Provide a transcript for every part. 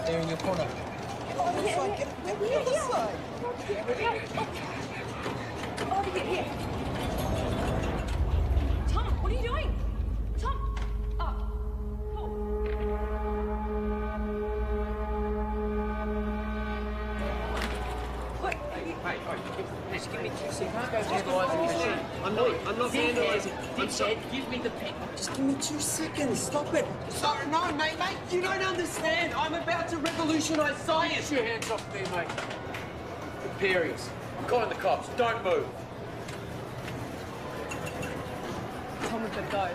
There in your corner. Oh, yeah. Get the other side. Over here. Tom, what are you doing? Tom! Oh. Wait. Hey, just give me 2 seconds. Go vandalising the machine. I'm not vandalising. I'm sorry. Give me the pen. Just give me 2 seconds. Stop it. Sorry, no, mate. You don't understand. I'm about to revolutionise science. Get your hands off me, mate. Imperials. I'm calling the cops. Don't move. Tom, we've got to go.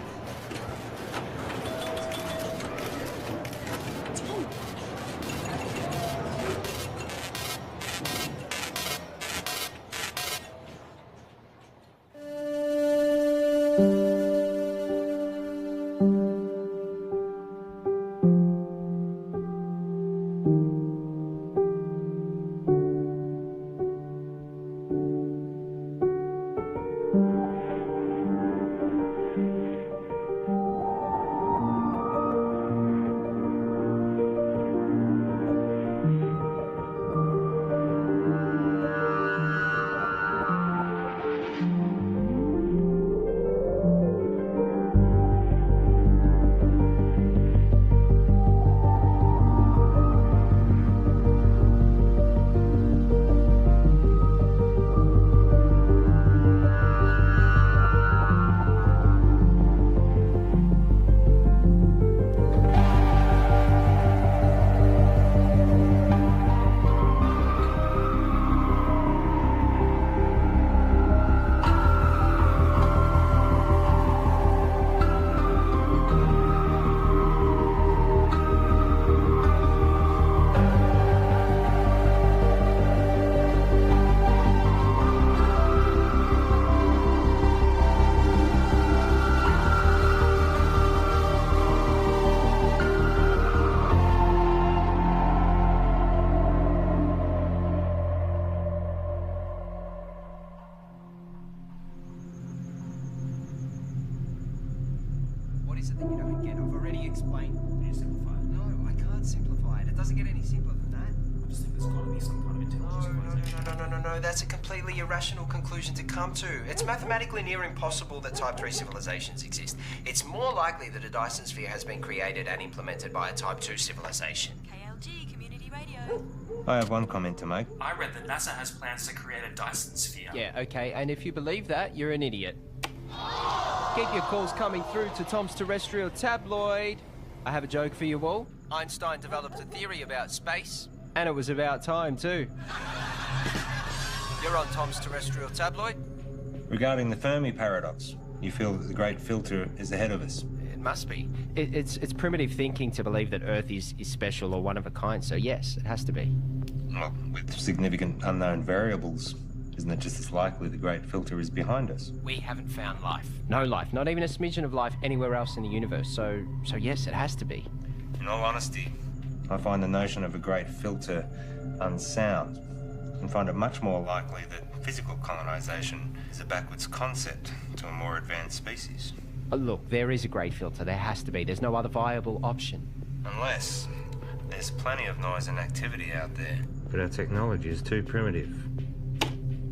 What is it that you don't get? I've already explained. You simplify it. No, I can't simplify it. It doesn't get any simpler than that. I just think there's got to be some kind of intelligence. No. That's a completely irrational conclusion to come to. It's mathematically near impossible that Type 3 civilizations exist. It's more likely that a Dyson sphere has been created and implemented by a Type 2 civilization. KLG Community Radio. I have one comment to make. I read that NASA has plans to create a Dyson sphere. Yeah, okay, and if you believe that, you're an idiot. Keep your calls coming through to Tom's Terrestrial Tabloid. I have a joke for you all. Einstein developed a theory about space. And it was about time, too. You're on Tom's Terrestrial Tabloid. Regarding the Fermi paradox, you feel that the great filter is ahead of us. It must be. It's primitive thinking to believe that Earth is special or one of a kind, so yes, it has to be. Well, with significant unknown variables, isn't it just as likely the great filter is behind us? We haven't found life. No life, not even a smidgen of life anywhere else in the universe, so yes, it has to be. In all honesty, I find the notion of a great filter unsound and find it much more likely that physical colonization is a backwards concept to a more advanced species. Look, there is a great filter. There has to be. There's no other viable option. Unless there's plenty of noise and activity out there. But our technology is too primitive.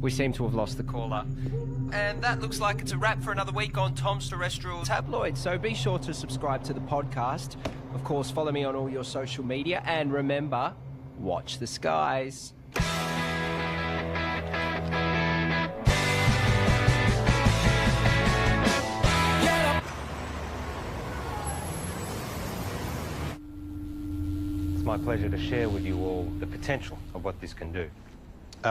We seem to have lost the caller. And that looks like it's a wrap for another week on Tom's Terrestrial Tabloid. So be sure to subscribe to the podcast. Of course, follow me on all your social media. And remember, watch the skies. It's my pleasure to share with you all the potential of what this can do.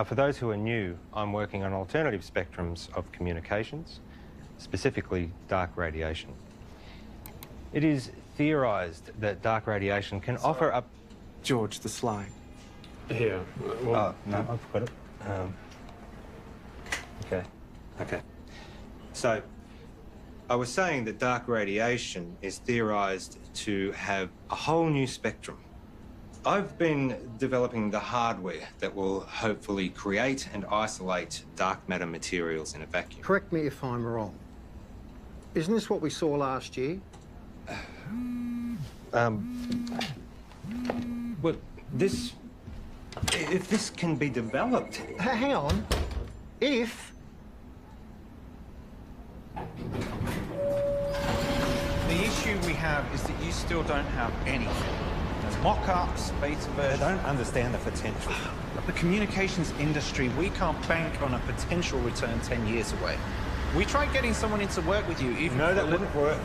For those who are new, I'm working on alternative spectrums of communications, specifically dark radiation. It is theorised that dark radiation can offer up... George, the slide. Here. Oh, no, I've got it. Okay. So, I was saying that dark radiation is theorised to have a whole new spectrum. I've been developing the hardware that will hopefully create and isolate dark matter materials in a vacuum. Correct me if I'm wrong. Isn't this what we saw last year? Well, If this can be developed. Hang on. If... The issue we have is that you still don't have anything. There's mock-ups, beta versions. I don't understand the potential. The communications industry, we can't bank on a potential return 10 years away. We tried getting someone in to work with you, even... No, that wouldn't work.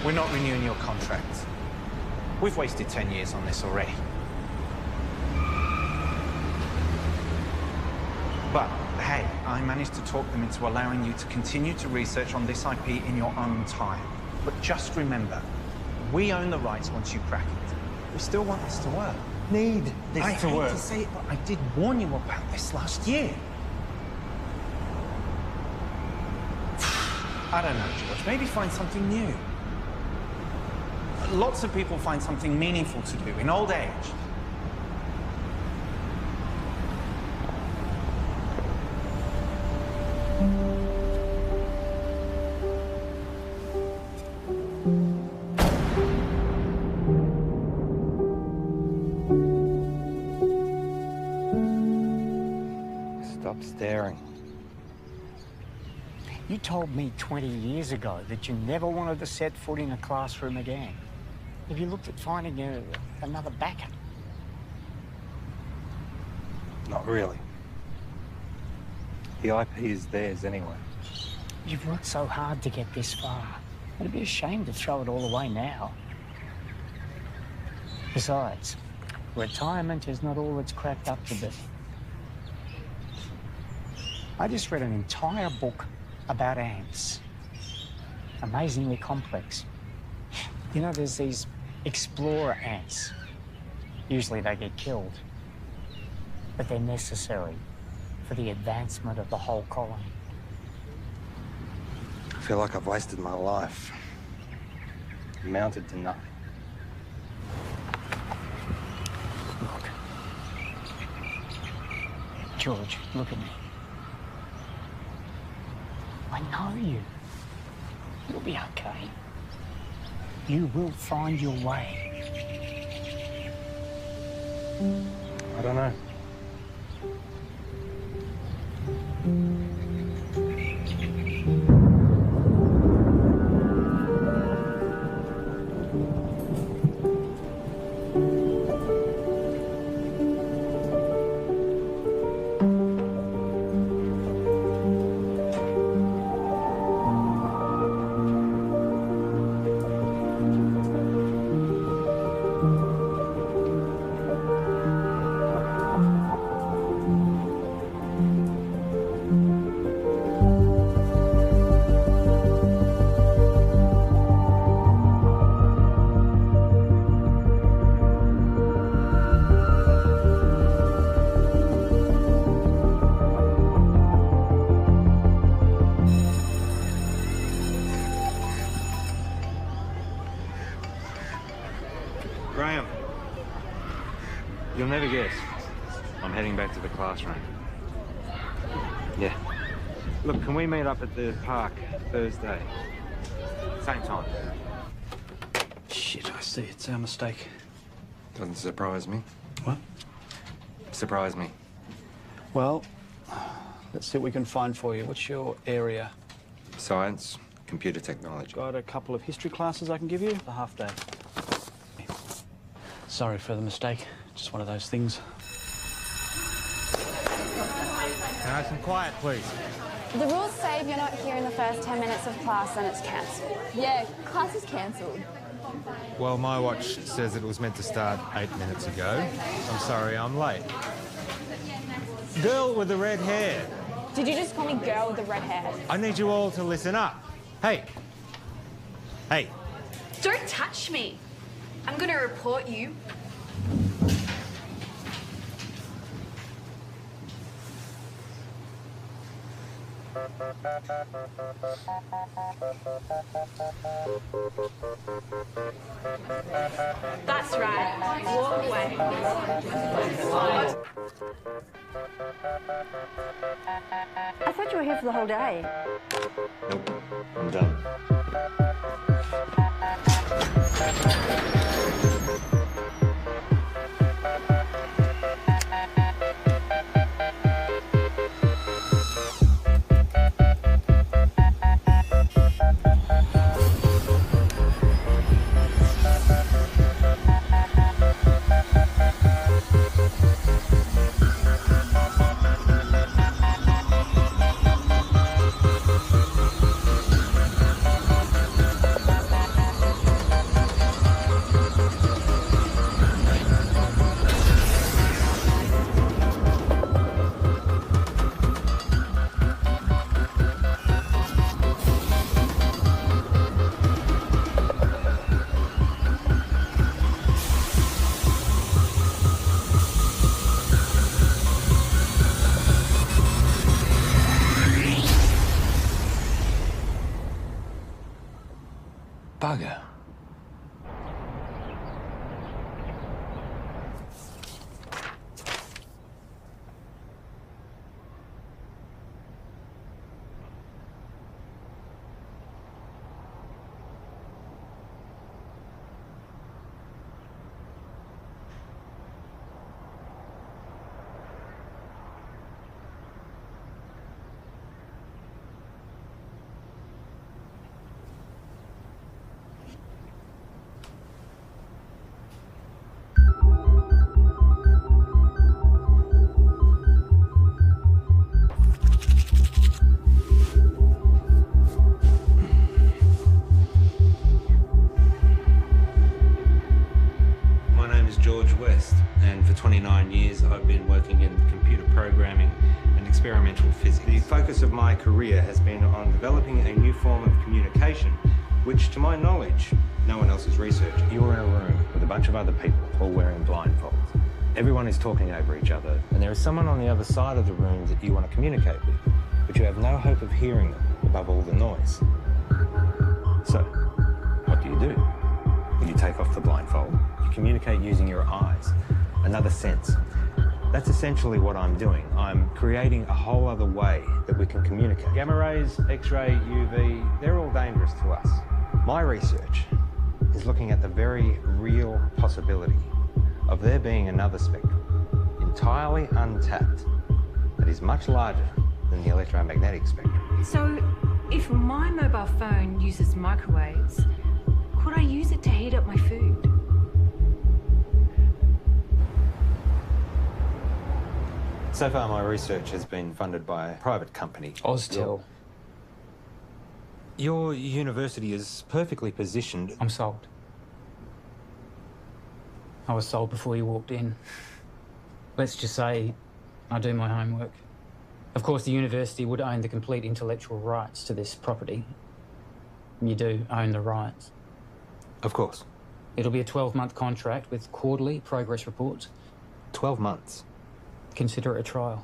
We're not renewing your contract. We've wasted 10 years on this already. But, hey, I managed to talk them into allowing you to continue to research on this IP in your own time. But just remember, we own the rights once you crack it. We still want this to work. Need this to work. I hate to say it, but I did warn you about this last year. I don't know, George. Maybe find something new. Lots of people find something meaningful to do in old age. Stop staring. You told me 20 years ago that you never wanted to set foot in a classroom again. Have you looked at finding another backer? Not really. The IP is theirs anyway. You've worked so hard to get this far. It'd be a shame to throw it all away now. Besides, retirement is not all it's cracked up to be. I just read an entire book about ants. Amazingly complex. You know, there's these explorer ants. Usually they get killed. But they're necessary for the advancement of the whole colony. I feel like I've wasted my life. Amounted to nothing. Look. George, look at me. I know you. You'll be okay. You will find your way. I don't know. Graham, you'll never guess. I'm heading back to the classroom. Yeah. Look, can we meet up at the park Thursday? Same time. Shit, I see. It's our mistake. Doesn't surprise me. What? Surprise me. Well, let's see what we can find for you. What's your area? Science, computer technology. Got a couple of history classes I can give you. A half day. Sorry for the mistake. Just one of those things. Nice and quiet, please. The rules say if you're not here in the first 10 minutes of class, then it's cancelled. Yeah, class is cancelled. Well, my watch says it was meant to start 8 minutes ago. I'm sorry, I'm late. Girl with the red hair. Did you just call me girl with the red hair? I need you all to listen up. Hey. Hey. Don't touch me. I'm gonna report you. That's right. Walk away. I thought you were here for the whole day. Nope, I'm done. George West, and for 29 years I've been working in computer programming and experimental physics. The focus of my career has been on developing a new form of communication, which, to my knowledge, no one else has researched. You're in a room with a bunch of other people all wearing blindfolds. Everyone is talking over each other, and there is someone on the other side of the room that you want to communicate with, but you have no hope of hearing them above all the noise. So, what do? When you take off the blindfold, you communicate using your eyes, another sense. That's essentially what I'm doing. I'm creating a whole other way that we can communicate. Gamma rays, X-ray, UV, they're all dangerous to us. My research is looking at the very real possibility of there being another spectrum, entirely untapped, that is much larger than the electromagnetic spectrum. So, if my mobile phone uses microwaves, could I use it to heat up my food? So far, my research has been funded by a private company. Oztil. Your university is perfectly positioned. I'm sold. I was sold before you walked in. Let's just say I do my homework. Of course, the university would own the complete intellectual rights to this property. You do own the rights. Of course. It'll be a 12-month contract with quarterly progress reports. 12 months? Consider it a trial.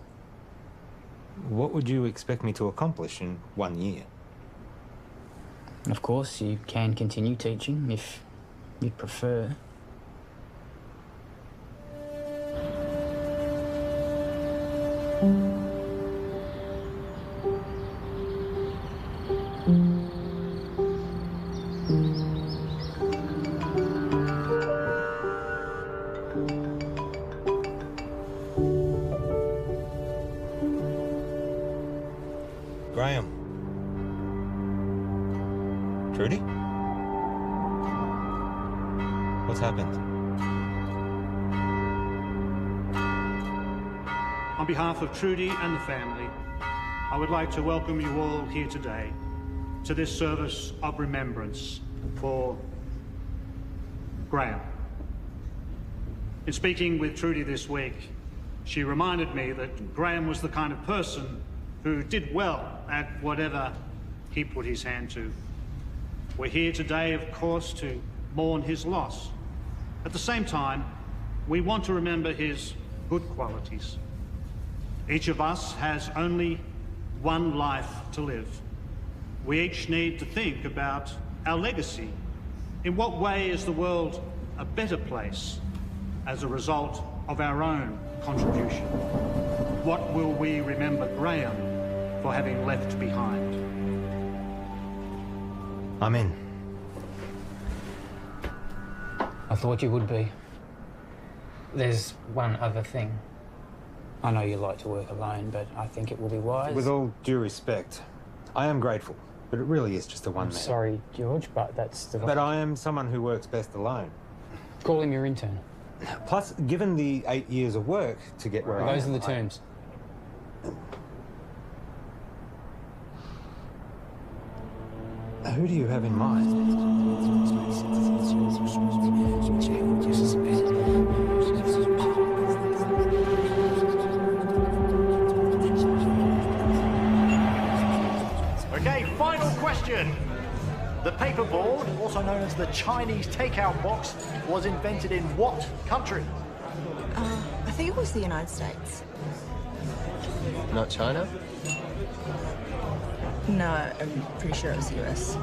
What would you expect me to accomplish in 1 year? Of course, you can continue teaching if you'd prefer. Graham. Trudy? What's happened? On behalf of Trudy and the family, I would like to welcome you all here today to this service of remembrance for Graham. In speaking with Trudy this week, she reminded me that Graham was the kind of person who did well at whatever he put his hand to. We're here today, of course, to mourn his loss. At the same time, we want to remember his good qualities. Each of us has only one life to live. We each need to think about our legacy. In what way is the world a better place as a result of our own contribution? What will we remember Graham for having left behind? I'm in. I thought you would be. There's one other thing. I know you like to work alone, but I think it will be wise. With all due respect, I am grateful, but it really is just a one-man. Sorry, George, but that's the... But I am someone who works best alone. Call him your intern. Plus, given the 8 years of work to get where I am... Those are the terms. Who do you have in mind? Okay, final question. The paperboard, also known as the Chinese takeout box, was invented in what country? I think it was the United States. Not China? No, I'm pretty sure it was the US.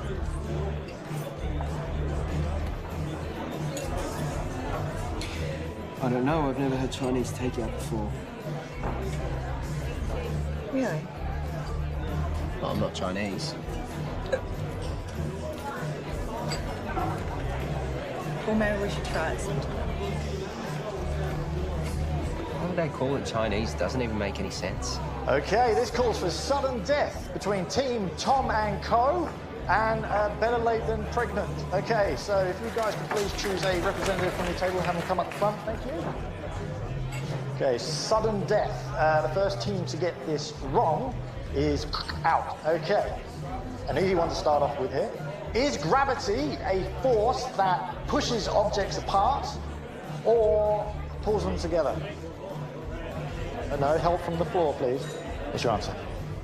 I don't know. I've never had Chinese takeout before. Really? Well, I'm not Chinese. Well, maybe we should try it sometime. Why would they call it Chinese? Doesn't even make any sense. Okay, this calls for sudden death between Team Tom and Co. and better late than pregnant. Okay, so if you guys could please choose a representative from your table and have them come up the front, thank you. Okay, sudden death. The first team to get this wrong is out. Okay, an easy one to start off with here. Is gravity a force that pushes objects apart, or pulls them together? No, help from the floor, please. What's your answer?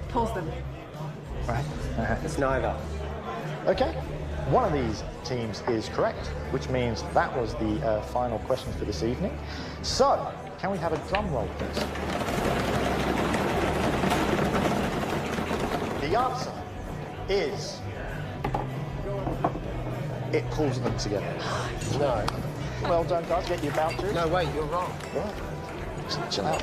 Pulls them. Right. It's neither. Okay. One of these teams is correct, which means that was the final question for this evening. So, can we have a drum roll, please? The answer is... it pulls them together. No. Well done, guys. Get you about to. No, wait, you're wrong. What? Chill out.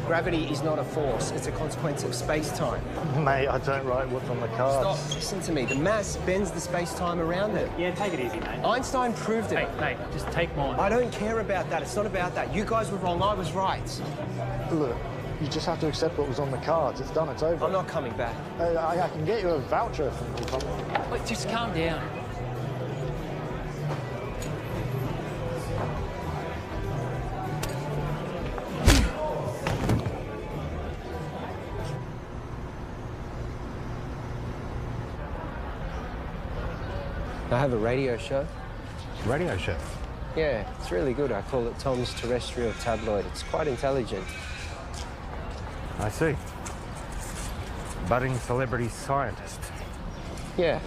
Gravity is not a force, it's a consequence of space-time. Mate, I don't write what's on the cards. Stop, listen to me. The mass bends the space-time around it. Yeah, take it easy, mate. Einstein proved it. Mate, just take mine. I don't care about that. It's not about that. You guys were wrong. I was right. Look, you just have to accept what was on the cards. It's done, it's over. I'm not coming back. I can get you a voucher from the company. Wait, just calm down. I have a radio show. Radio show? Yeah, it's really good. I call it Tom's Terrestrial Tabloid. It's quite intelligent. I see. Budding celebrity scientist. Yeah.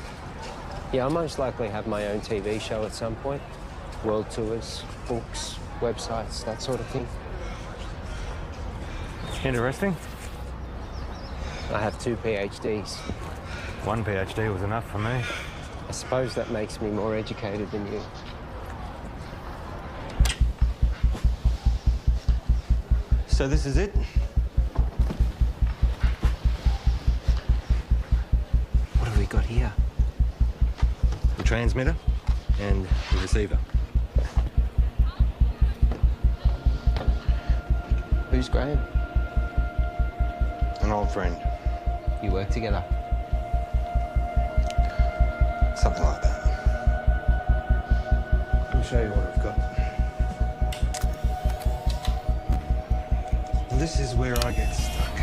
Yeah, I'll most likely have my own TV show at some point. World tours, books, websites, that sort of thing. Interesting. I have 2 PhDs. One PhD was enough for me. I suppose that makes me more educated than you. So this is it? What have we got here? The transmitter and the receiver. Who's Graham? An old friend. You work together? Something like that. I'll show you what I've got. This is where I get stuck.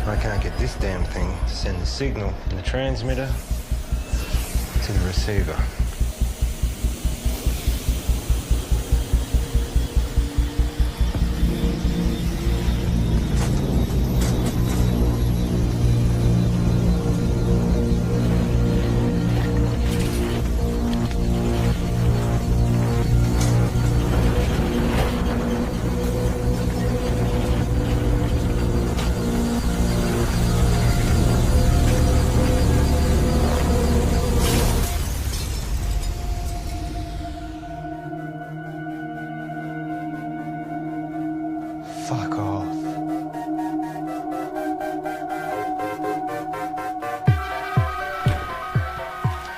I can't get this damn thing to send the signal from the transmitter to the receiver. Fuck off.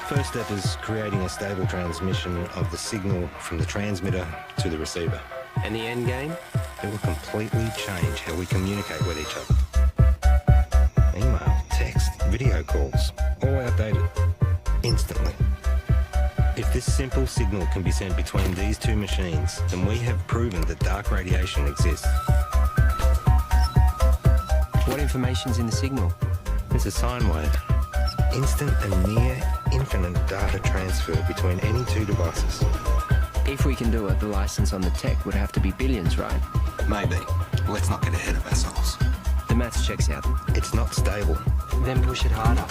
First step is creating a stable transmission of the signal from the transmitter to the receiver. And the end game? It will completely change how we communicate with each other. Email, text, video calls, all outdated. Instantly. If this simple signal can be sent between these two machines, then we have proven that dark radiation exists. What information's in the signal? It's a sine wave. Instant and near infinite data transfer between any two devices. If we can do it, the license on the tech would have to be billions, right? Maybe. Let's not get ahead of ourselves. The maths checks out. It's not stable. Then push it harder.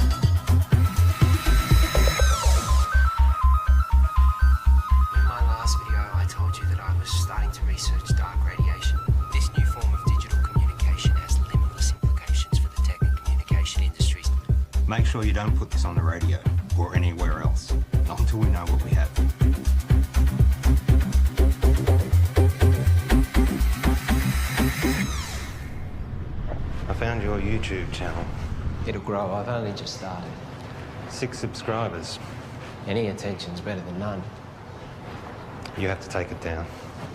In my last video, I told you that I was starting to research dark radiation. This new form of digital communication has limitless implications for the tech and communication industries. Make sure you don't put this on the radio or anywhere else. Not until we know what we have. I found your YouTube channel. It'll grow. I've only just started. 6 subscribers. Any attention's better than none. You have to take it down.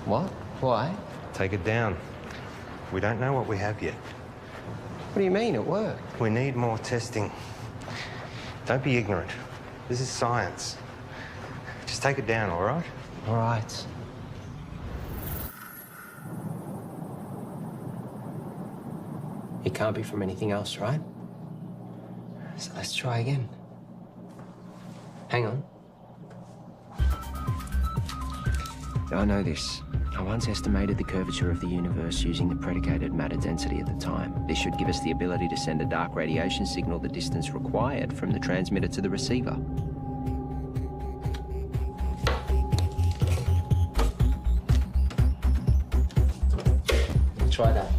What? Why? Take it down. We don't know what we have yet. What do you mean? It worked. We need more testing. Don't be ignorant. This is science. Just take it down, all right? All right. It can't be from anything else, right? So let's try again. Hang on. I know this. I once estimated the curvature of the universe using the predicated matter density at the time. This should give us the ability to send a dark radiation signal the distance required from the transmitter to the receiver. Try that.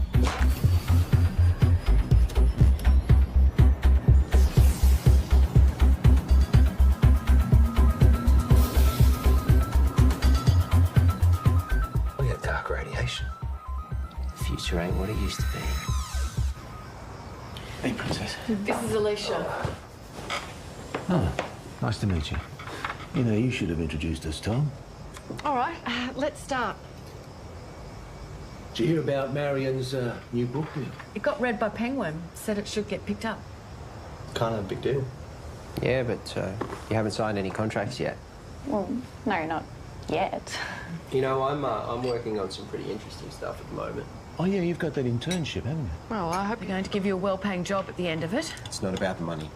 Look at dark radiation. The future ain't what it used to be. Hey, Princess. This is Alicia. Oh, nice to meet you. You know, you should have introduced us, Tom. All right, let's start. Did you hear about Marion's new book? It got read by Penguin. Said it should get picked up. Kind of a big deal. Yeah, but you haven't signed any contracts yet. Well, no, not yet. You know, I'm working on some pretty interesting stuff at the moment. Oh, yeah, you've got that internship, haven't you? Well, I hope you're going to give you a well-paying job at the end of it. It's not about the money.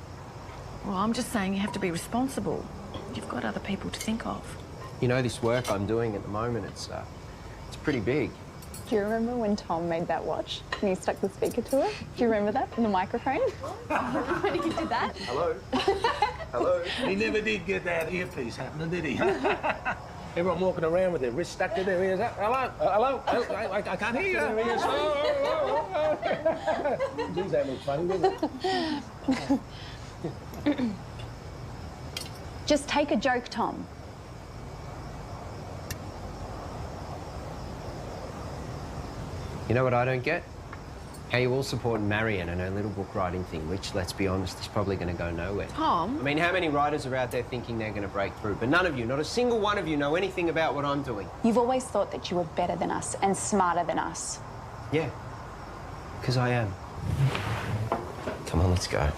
Well, I'm just saying you have to be responsible. You've got other people to think of. You know, this work I'm doing at the moment, it's pretty big. Do you remember when Tom made that watch and he stuck the speaker to it? Do you remember that from the microphone? When he did that? Hello? Hello? He never did get that earpiece happening, did he? Everyone walking around with their wrists stuck to their ears. Hello? Hello? I can't hear you. Geez, that looks funny, doesn't it? Just take a joke, Tom. You know what I don't get? How you all support Marion and her little book writing thing, which, let's be honest, is probably going to go nowhere. Tom? I mean, how many writers are out there thinking they're going to break through? But none of you, not a single one of you, know anything about what I'm doing. You've always thought that you were better than us and smarter than us. Yeah, because I am. Come on, let's go.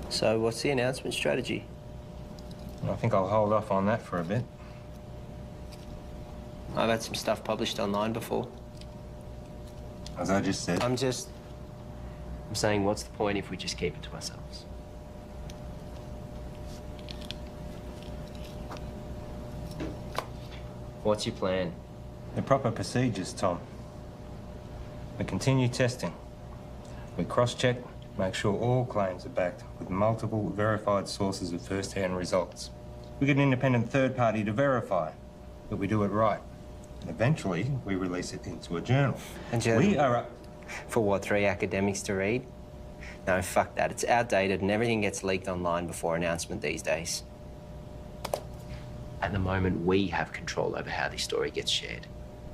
So, what's the announcement strategy? I think I'll hold off on that for a bit. I've had some stuff published online before. As I just said. I'm saying, what's the point if we just keep it to ourselves? What's your plan? The proper procedures, Tom. We continue testing. We cross-check, make sure all claims are backed with multiple verified sources of first-hand results. We get an independent third party to verify that we do it right. And eventually, we release it into a journal. A journal? We are For what, 3 academics to read? No, fuck that. It's outdated and everything gets leaked online before announcement these days. At the moment, we have control over how this story gets shared.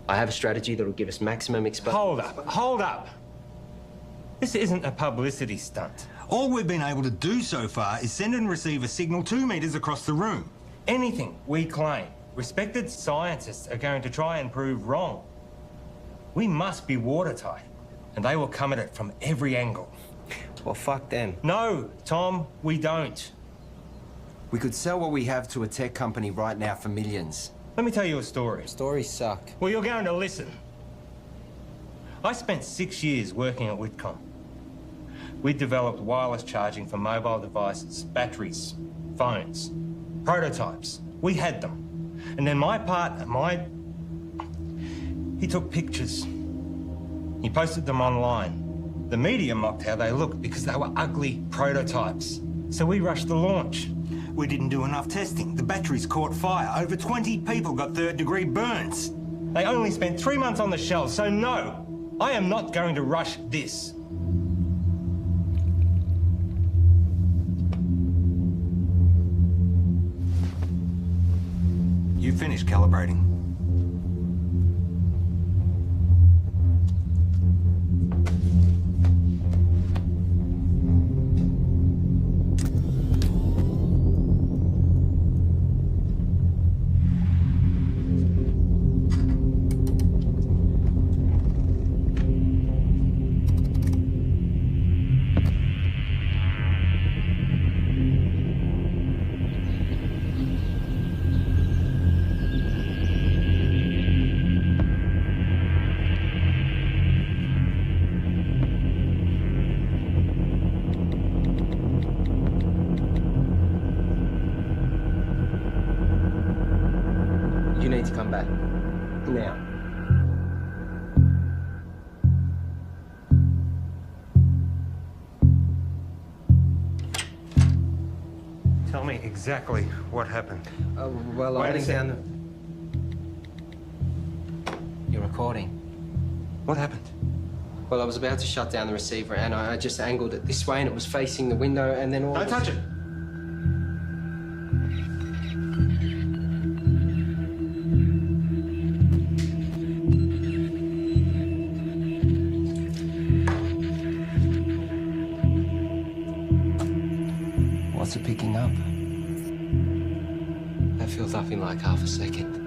I have a strategy that'll give us maximum exposure. Hold up. This isn't a publicity stunt. All we've been able to do so far is send and receive a signal 2 meters across the room. Anything we claim, respected scientists are going to try and prove wrong. We must be watertight, and they will come at it from every angle. Well, fuck them. No, Tom, we don't. We could sell what we have to a tech company right now for millions. Let me tell you a story. Stories suck. Well, you're going to listen. I spent 6 years working at Whitcomb. We developed wireless charging for mobile devices, batteries, phones, prototypes. We had them. And then my partner, he took pictures. He posted them online. The media mocked how they looked because they were ugly prototypes. So we rushed the launch. We didn't do enough testing. The batteries caught fire. Over 20 people got third-degree burns. They only spent 3 months on the shelf, so no, I am not going to rush this. You finished calibrating. need to come back. Now. Tell me exactly what happened. Well, I Wait a went down the... You're recording. What happened? Well, I was about to shut down the receiver and I just angled it this way and it was facing the window and then all... Don't touch it! What's it picking up? That feels up in like half a second.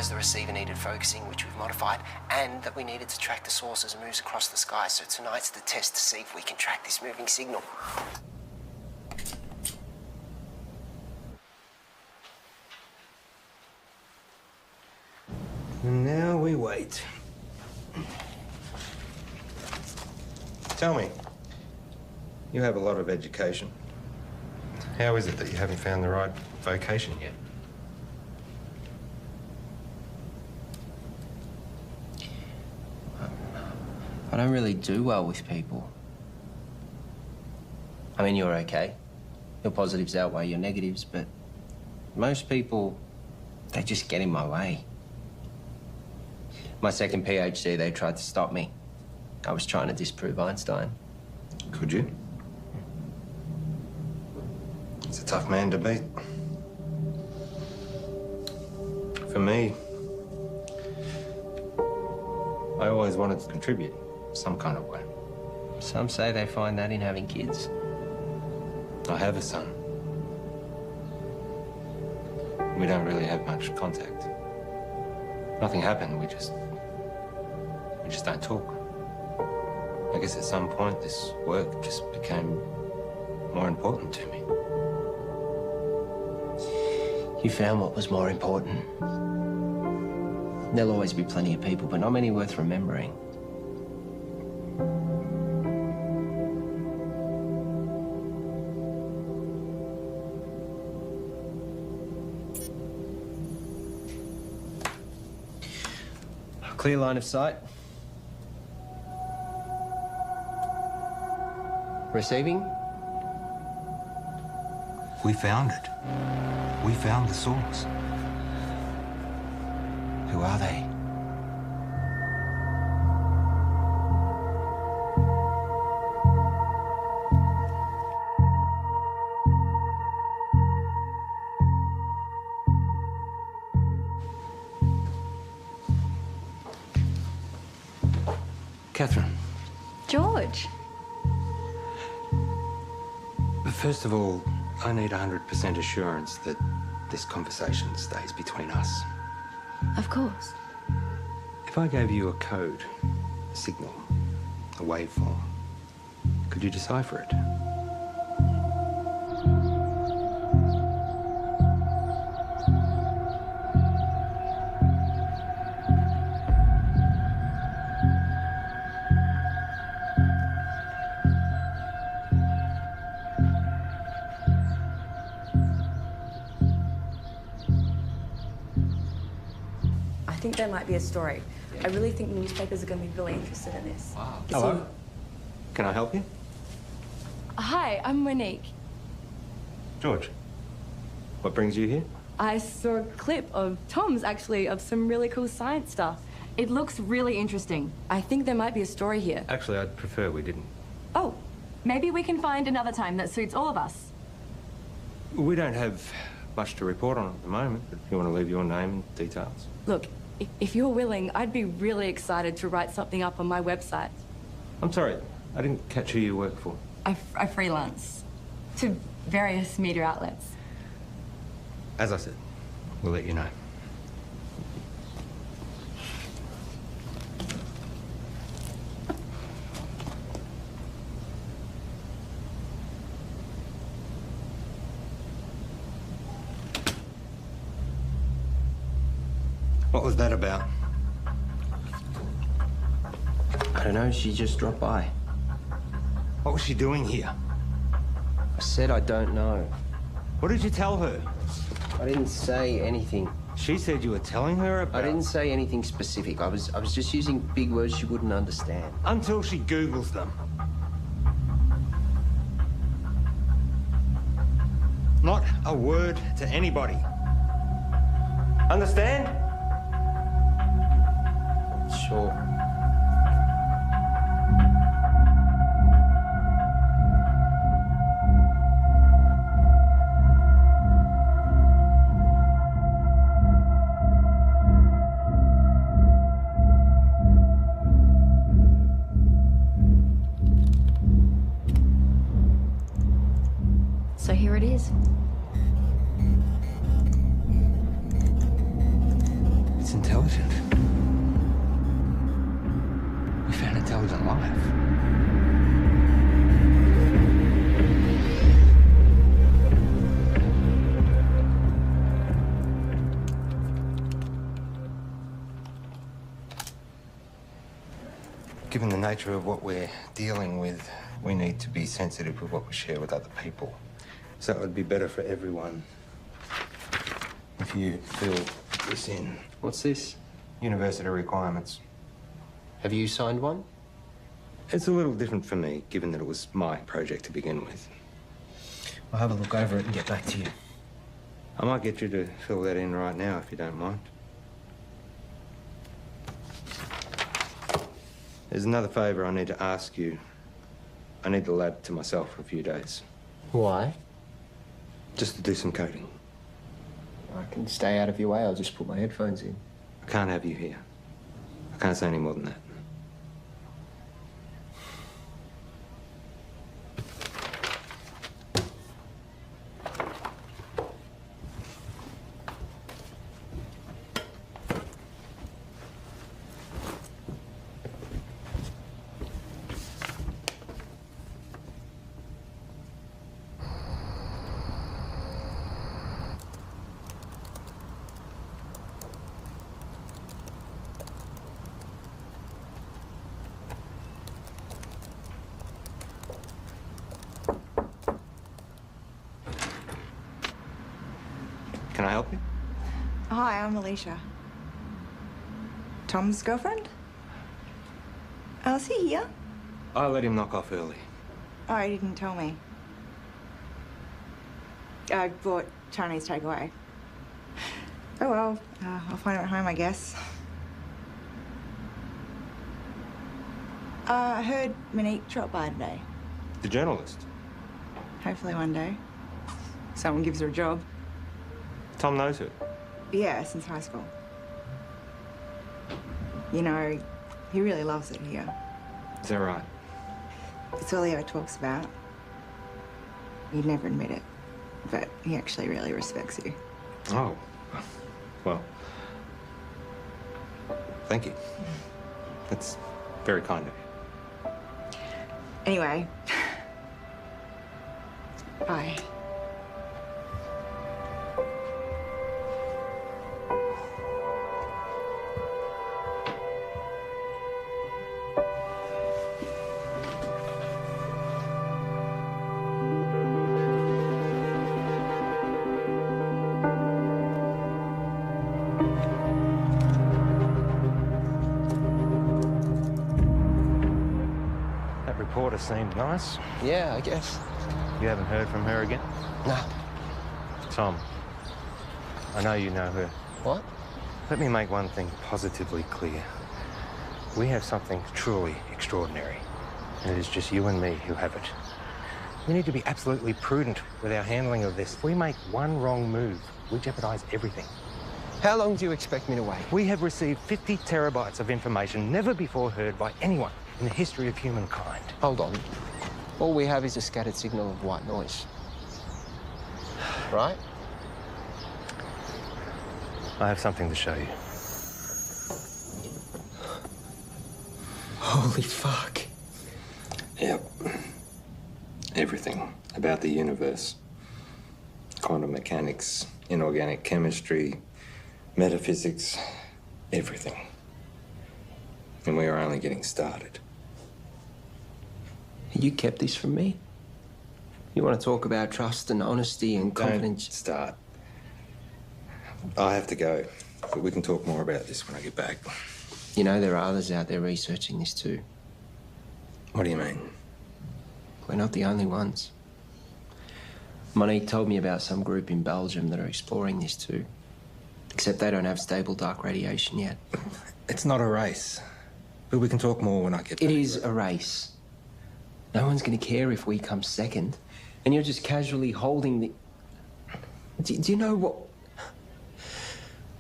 The receiver needed focusing, which we've modified, and that we needed to track the source as it moves across the sky. So tonight's the test to see if we can track this moving signal. And now we wait. Tell me, you have a lot of education. How is it that you haven't found the right vocation yet? I don't really do well with people. I mean, you're okay. Your positives outweigh your negatives, but most people, they just get in my way. My second PhD, they tried to stop me. I was trying to disprove Einstein. Could you? It's a tough man to beat. For me, I always wanted to contribute some kind of way. Some say they find that in having kids. I have a son. We don't really have much contact. Nothing happened, we just don't talk. I guess at some point this work just became more important to me. You found what was more important. There'll always be plenty of people, but not many worth remembering. Clear line of sight. Receiving? We found it. We found the source. Who are they? Catherine. George. First of all, I need 100% assurance that this conversation stays between us. Of course. If I gave you a code, a signal, a waveform, could you decipher it? I think there might be a story. I really think the newspapers are going to be really interested in this. Wow. Hello. Can I help you? Hi, I'm Monique. George. What brings you here? I saw a clip of Tom's, actually, of some really cool science stuff. It looks really interesting. I think there might be a story here. Actually, I'd prefer we didn't. Oh, maybe we can find another time that suits all of us. We don't have much to report on at the moment, but if you want to leave your name and details. Look, if you're willing, I'd be really excited to write something up on my website. I'm sorry, I didn't catch who you work for. I freelance to various media outlets. As I said, we'll let you know. What was that about? I don't know, she just dropped by. What was she doing here? I said I don't know. What did you tell her? I didn't say anything. She said you were telling her about... I didn't say anything specific. I was just using big words she wouldn't understand. Until she Googles them. Not a word to anybody. Understand? Sure. So here it is. It's intelligent. We found intelligent life. Given the nature of what we're dealing with, we need to be sensitive with what we share with other people. So it would be better for everyone if you fill this in. What's this? University requirements. Have you signed one? It's a little different for me, given that it was my project to begin with. I'll have a look over it and get back to you. I might get you to fill that in right now, if you don't mind. There's another favour I need to ask you. I need the lab to myself for a few days. Why? Just to do some coding. I can stay out of your way. I'll just put my headphones in. I can't have you here. I can't say any more than that. Can I help you? Hi, I'm Alicia. Tom's girlfriend? Oh, is he here? I let him knock off early. Oh, he didn't tell me. I bought Chinese takeaway. Oh well, I'll find him at home, I guess. I heard Monique dropped by today. The journalist? Hopefully one day. Someone gives her a job. Tom knows her. Yeah, since high school. You know, he really loves it here. Is that right? It's all he ever talks about. He'd never admit it, but he actually really respects you. Oh. Well. Thank you. That's very kind of you. Anyway. Bye. Reporter seemed nice. Yeah, I guess. You haven't heard from her again? No. Tom, I know you know her. What? Let me make one thing positively clear. We have something truly extraordinary, and it is just you and me who have it. We need to be absolutely prudent with our handling of this. If we make one wrong move, we jeopardize everything. How long do you expect me to wait? We have received 50 terabytes of information never before heard by anyone in the history of humankind. Hold on. All we have is a scattered signal of white noise. Right? I have something to show you. Holy fuck. Yep. Everything about the universe. Quantum mechanics, inorganic chemistry, metaphysics, everything. And we are only getting started. You kept this from me? You want to talk about trust and honesty and confidence? Don't start. I have to go, but we can talk more about this when I get back. You know, there are others out there researching this too. What do you mean? We're not the only ones. Monique told me about some group in Belgium that are exploring this too. Except they don't have stable dark radiation yet. It's not a race. But we can talk more when I get back. It is a race. No one's going to care if we come second. And you're just casually holding the... Do you know what...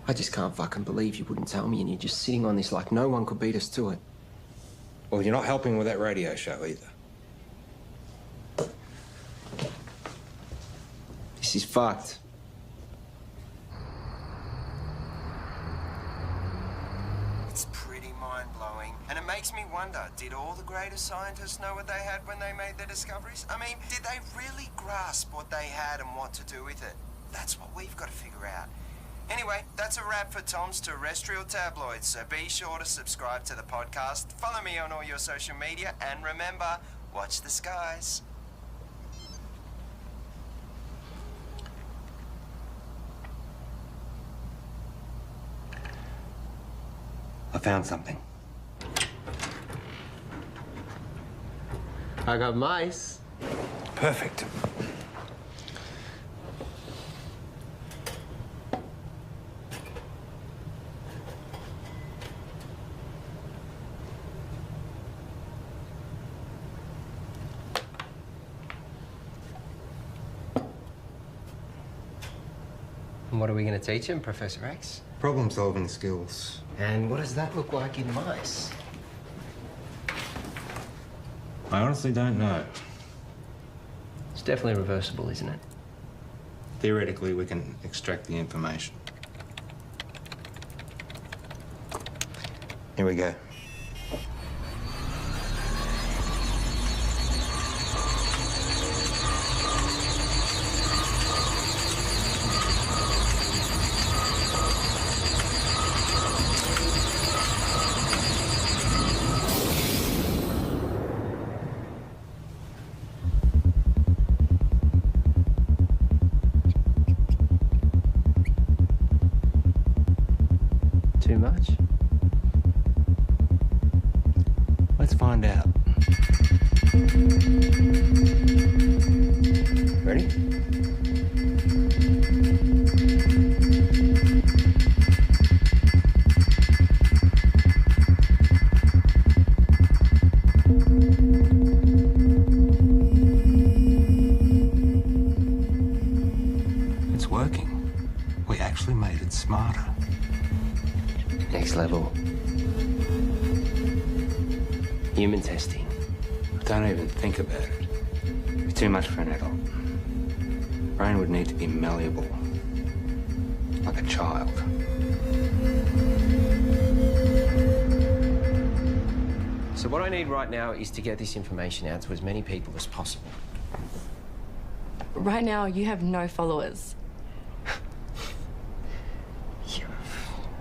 I just can't fucking believe you wouldn't tell me and you're just sitting on this like no one could beat us to it. Well, you're not helping with that radio show either. This is fucked. It's pretty mind-blowing. And it makes me wonder, did all the greatest scientists know what they had when they made their discoveries? I mean, did they really grasp what they had and what to do with it? That's what we've got to figure out. Anyway, that's a wrap for Tom's Terrestrial Tabloids, so be sure to subscribe to the podcast, follow me on all your social media, and remember, watch the skies. I found something. I got mice. Perfect. And what are we going to teach him, Professor X? Problem-solving skills. And what does that look like in mice? I honestly don't know. It's definitely reversible, isn't it? Theoretically, we can extract the information. Here we go. Too much? Let's find out. Ready? It's working. We actually made it smarter. Next level. Human testing. Don't even think about it. It's too much for an adult. Brain would need to be malleable. Like a child. So what I need right now is to get this information out to as many people as possible. Right now, you have no followers.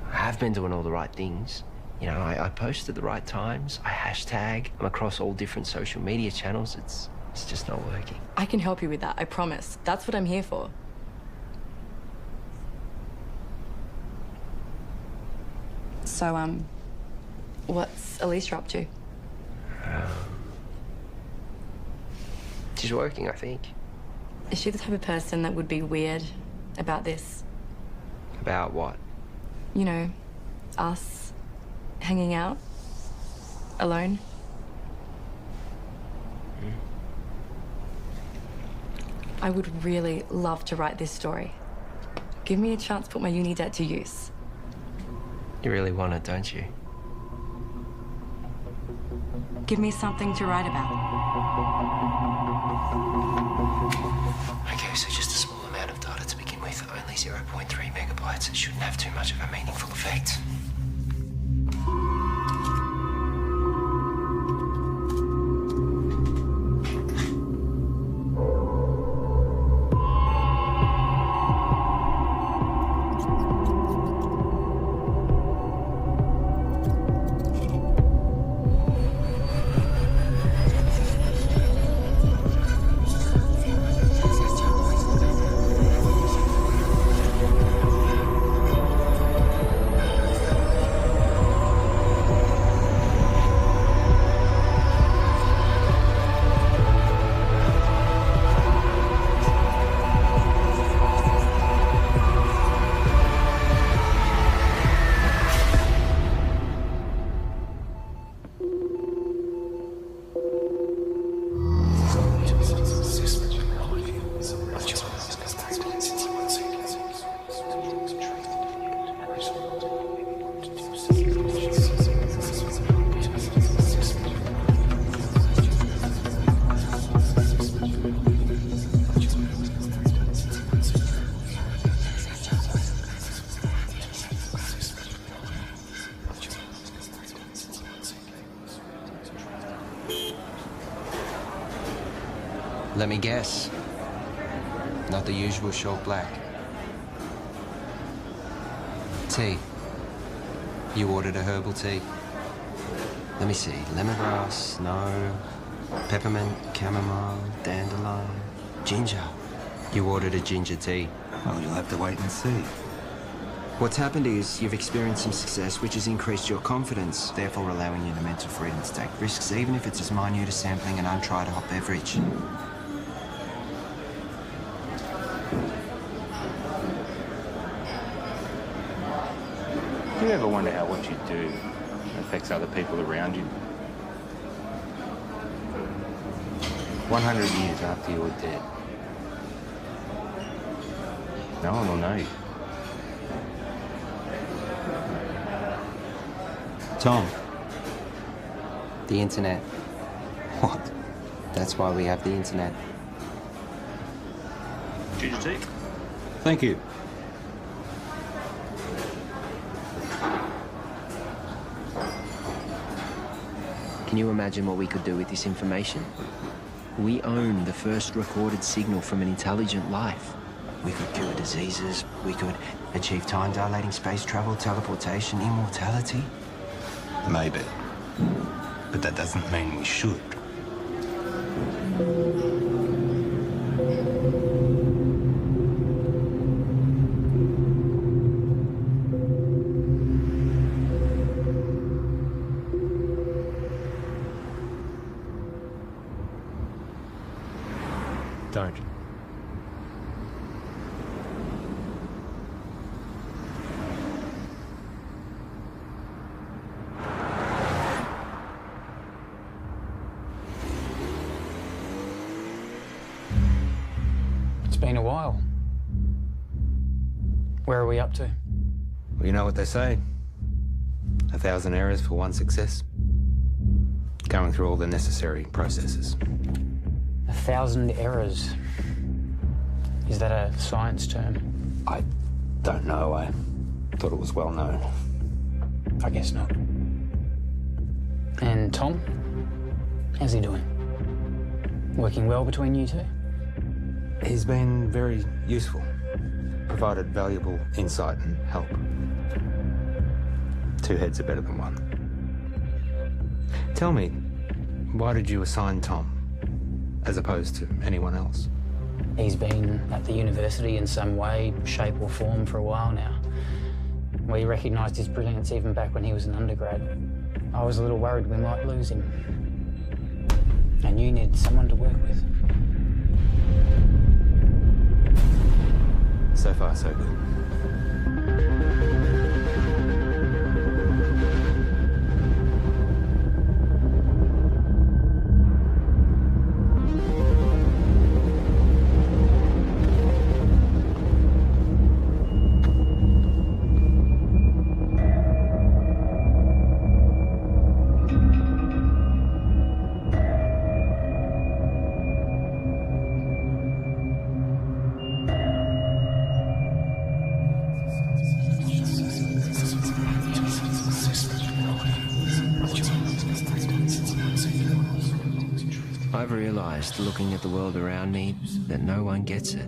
I have been doing all the right things. You know, I post at the right times, I hashtag, I'm across all different social media channels. It's just not working. I can help you with that, I promise. That's what I'm here for. So, what's Alicia up to? She's working, I think. Is she the type of person that would be weird about this? About what? You know, us hanging out alone. I would really love to write this story. Give me a chance to put my uni debt to use. You really want it, don't you? Give me something to write about. Okay, so just a small amount of data to begin with, only 0.3 megabytes. It shouldn't have too much of a meaningful effect. Let me guess. Not the usual short black. Tea. You ordered a herbal tea. Let me see. Lemongrass, no. Peppermint, chamomile, dandelion, ginger. You ordered a ginger tea. Well, you'll have to wait and see. What's happened is you've experienced some success, which has increased your confidence, therefore allowing you the mental freedom to take risks, even if it's as minute as sampling an untried hot beverage. Do you ever wonder how what you do affects other people around you? 100 years after you're dead, no one will know you. Tom. The internet. What? That's why we have the internet. Ginger tea? Thank you. Can you imagine what we could do with this information? We own the first recorded signal from an intelligent life. We could cure diseases, we could achieve time-dilating space travel, teleportation, immortality. Maybe. But that doesn't mean we should. Don't. It's been a while. Where are we up to? Well, you know what they say. 1,000 errors for one success. Going through all the necessary processes. 1,000 errors. Is that a science term? I don't know. I thought it was well known. I guess not. And Tom? How's he doing? Working well between you two? He's been very useful. Provided valuable insight and help. Two heads are better than one. Tell me, why did you assign Tom as opposed to anyone else? He's been at the university in some way, shape or form for a while now. We recognised his brilliance even back when he was an undergrad. I was a little worried we might lose him. And you needed someone to work with. So far, so good. I've realized, looking at the world around me, that no one gets it.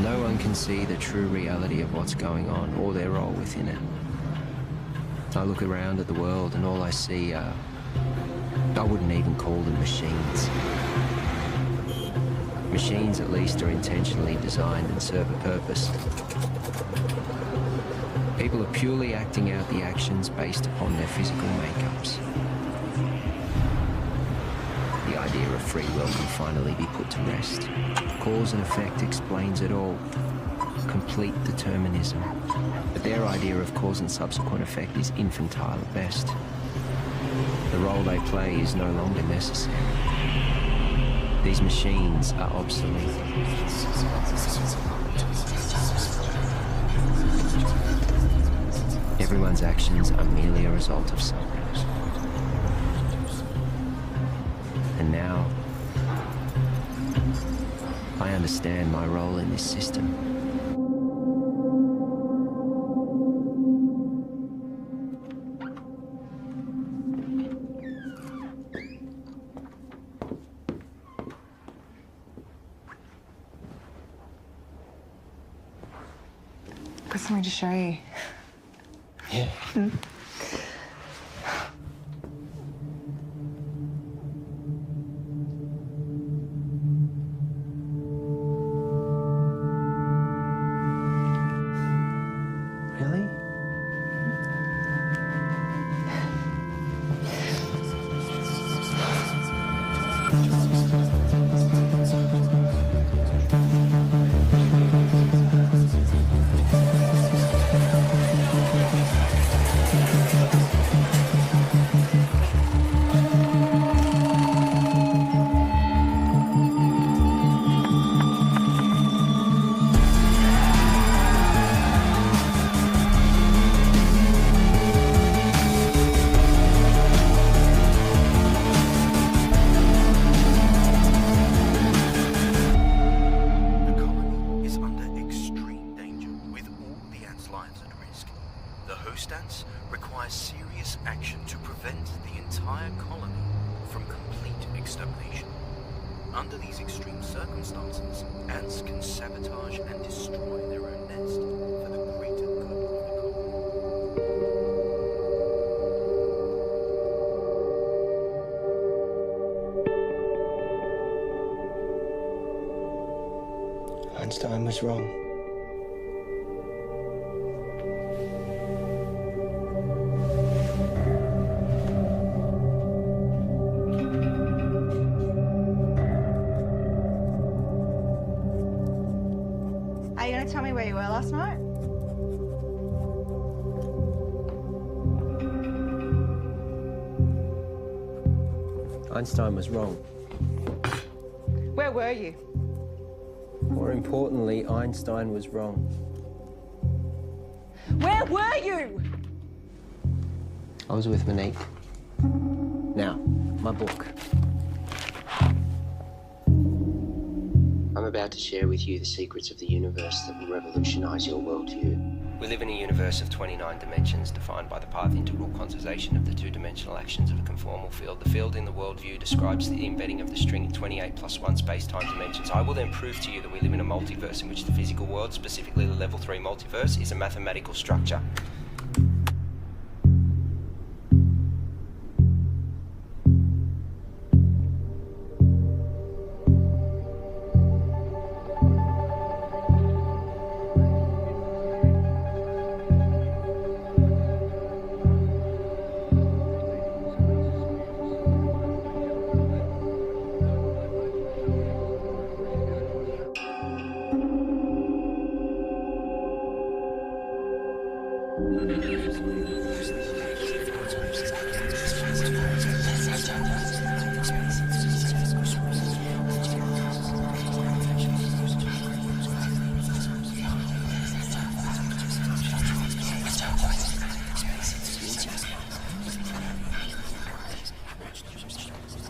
No one can see the true reality of what's going on or their role within it. I look around at the world and all I see are, I wouldn't even call them machines. Machines, at least, are intentionally designed and serve a purpose. People are purely acting out the actions based upon their physical makeups. The idea of free will can finally be put to rest. Cause and effect explains it all. Complete determinism. But their idea of cause and subsequent effect is infantile at best. The role they play is no longer necessary. These machines are obsolete. Everyone's actions are merely a result of something. And now, I understand my role in this system. Got something to show you. Yeah. Really? Under these extreme circumstances, ants can sabotage and destroy their own nest for the greater good of the colony. Einstein was wrong. Are you going to tell me where you were last night? Einstein was wrong. Where were you? More importantly, Einstein was wrong. Where were you? I was with Monique. Now, my book. I'm about to share with you the secrets of the universe that will revolutionize your worldview. We live in a universe of 29 dimensions defined by the path integral quantization of the two-dimensional actions of a conformal field. The field in the worldview describes the embedding of the string in 28 plus 1 space-time dimensions. I will then prove to you that we live in a multiverse in which the physical world, specifically the level 3 multiverse, is a mathematical structure.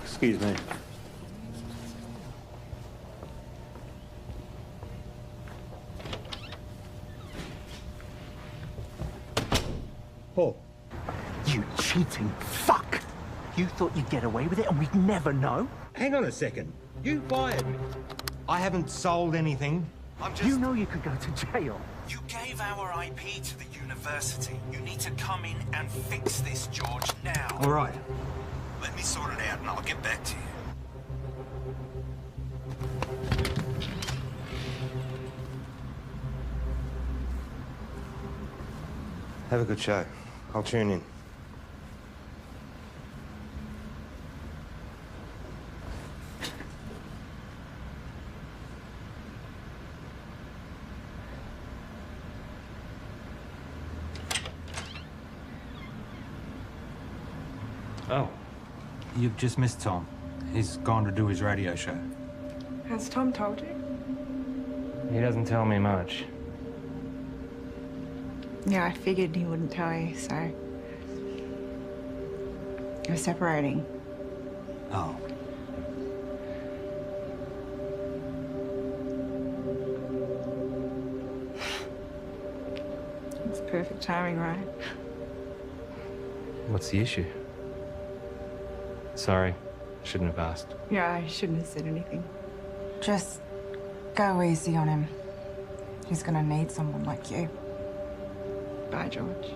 Excuse me. Paul. You cheating fuck! You thought you'd get away with it and we'd never know? Hang on a second. You fired me. I haven't sold anything. You know you could go to jail. You gave our IP to the university. You need to come in and fix this, George, now. All right. Let me sort it out and I'll get back to you. Have a good show. I'll tune in. Oh, you've just missed Tom. He's gone to do his radio show. Has Tom told you? He doesn't tell me much. Yeah, I figured he wouldn't tell you, so... We're separating. Oh. It's perfect timing, right? What's the issue? Sorry, shouldn't have asked. Yeah, I shouldn't have said anything. Just go easy on him. He's gonna need someone like you. Bye, George.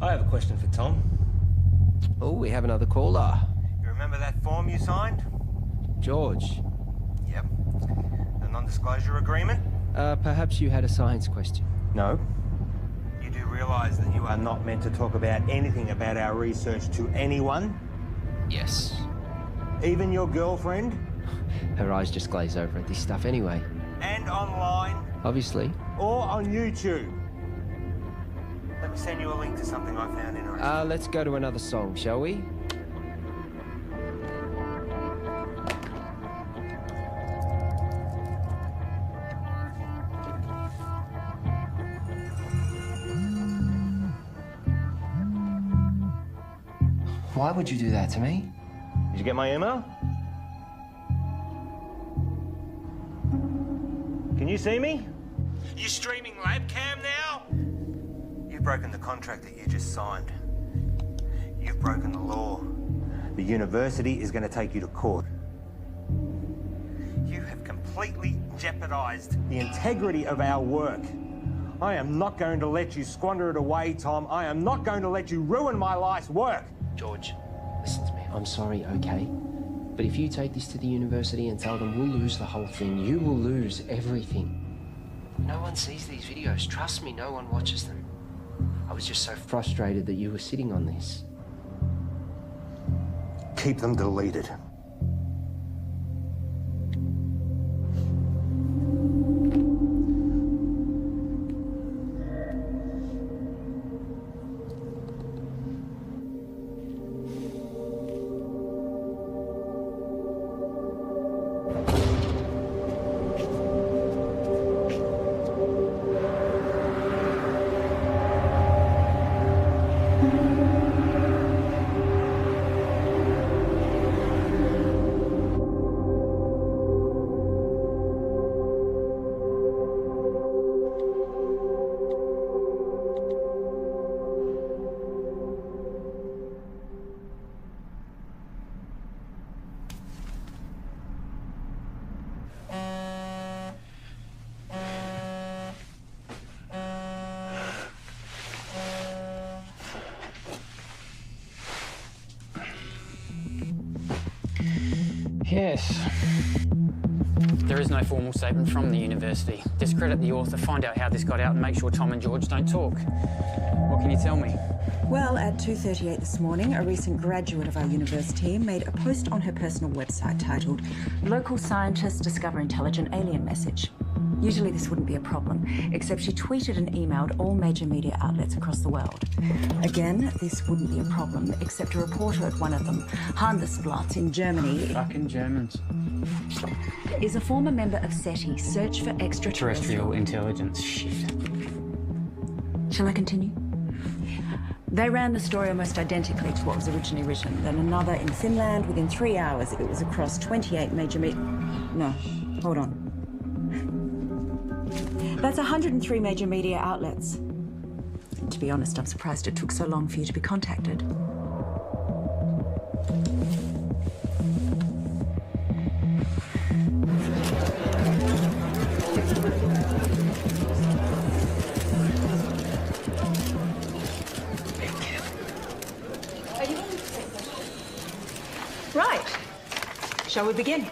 I have a question for Tom. Oh, we have another caller. You remember that form you signed? George. Yep. The non-disclosure agreement? Perhaps you had a science question. No. You do realise that you are not meant to talk about anything about our research to anyone? Yes. Even your girlfriend? Her eyes just glaze over at this stuff anyway. And online? Obviously. Or on YouTube? Let me send you a link to something I found interesting. Let's go to another song, shall we? Why would you do that to me? Did you get my email? Can you see me? You streaming lab cam now? You've broken the contract that you just signed. You've broken the law. The university is going to take you to court. You have completely jeopardized the integrity of our work. I am not going to let you squander it away, Tom. I am not going to let you ruin my life's work. George, listen to me. I'm sorry, okay? But if you take this to the university and tell them we'll lose the whole thing, you will lose everything. No one sees these videos. Trust me, no one watches them. I was just so frustrated that you were sitting on this. Keep them deleted. Yes. There is no formal statement from the university. Discredit the author, find out how this got out, and make sure Tom and George don't talk. What can you tell me? Well, at 2:38 this morning, a recent graduate of our university made a post on her personal website titled "Local Scientists Discover Intelligent Alien Message." Usually this wouldn't be a problem, except she tweeted and emailed all major media outlets across the world. Again, this wouldn't be a problem, except a reporter at one of them, Handelsblatt in Germany... Fucking Germans. ...is a former member of SETI, Search for Extraterrestrial Intelligence. Shit. Shall I continue? They ran the story almost identically to what was originally written. Then another in Finland. Within 3 hours, it was across 28 major No, hold on. That's 103 major media outlets. To be honest, I'm surprised it took so long for you to be contacted. Right. Shall we begin?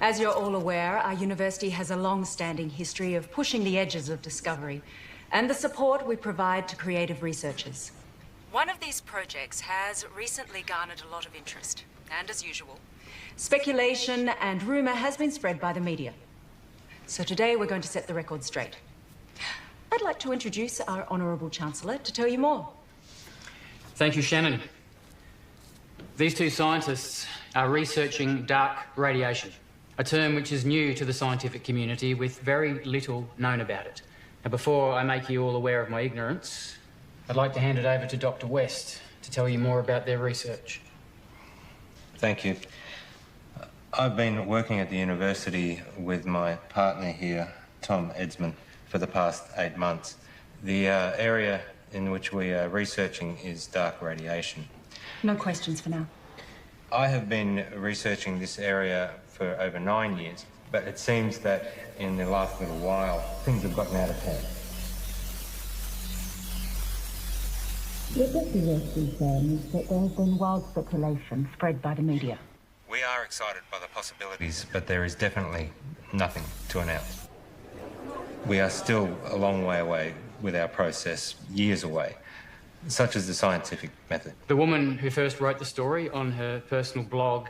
As you're all aware, our university has a long-standing history of pushing the edges of discovery and the support we provide to creative researchers. One of these projects has recently garnered a lot of interest, and as usual, speculation and rumor has been spread by the media. So today we're going to set the record straight. I'd like to introduce our Honourable Chancellor to tell you more. Thank you, Shannon. These two scientists are researching dark radiation, a term which is new to the scientific community with very little known about it. Now, before I make you all aware of my ignorance, I'd like to hand it over to Dr. West to tell you more about their research. Thank you. I've been working at the university with my partner here, Tom Edsman, for the past 8 months. The area in which we are researching is dark radiation. No questions for now. I have been researching this area for over 9 years, but it seems that in the last little while, things have gotten out of hand. What Dr. West is saying is that there has been wild speculation spread by the media. We are excited by the possibilities, but there is definitely nothing to announce. We are still a long way away with our process, years away, such as the scientific method. The woman who first wrote the story on her personal blog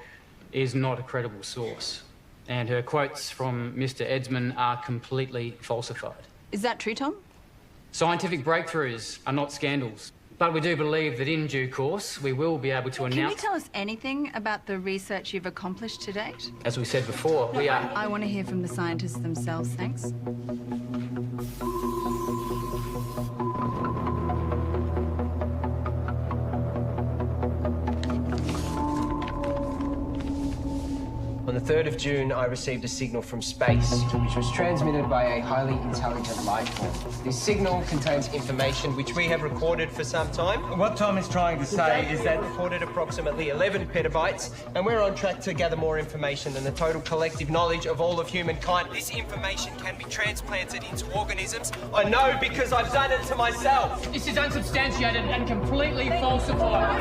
is not a credible source, and her quotes from Mr. Edsman are completely falsified. Is that true, Tom? Scientific breakthroughs are not scandals, but we do believe that in due course we will be able to Can you announce... tell us anything about the research you've accomplished to date? As we said before, we are... I want to hear from the scientists themselves, thanks. On the 3rd of June, I received a signal from space, which was transmitted by a highly intelligent life form. This signal contains information which we have recorded for some time. What Tom is trying to say is that recorded approximately 11 petabytes, and we're on track to gather more information than the total collective knowledge of all of humankind. This information can be transplanted into organisms. I know because I've done it to myself. This is unsubstantiated and completely falsified.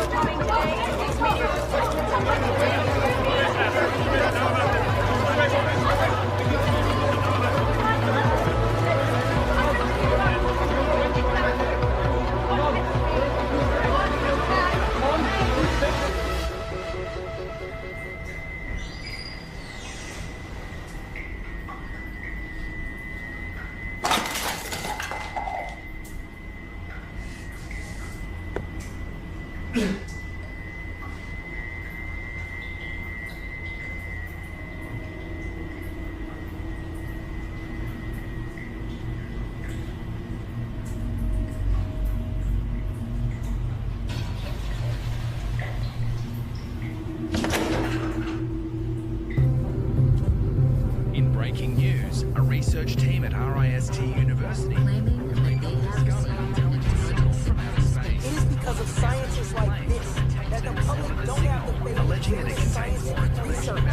In breaking news, a research team at RIST University It is because of scientists like this that the public don't have the faith alleging that it contains scientific research.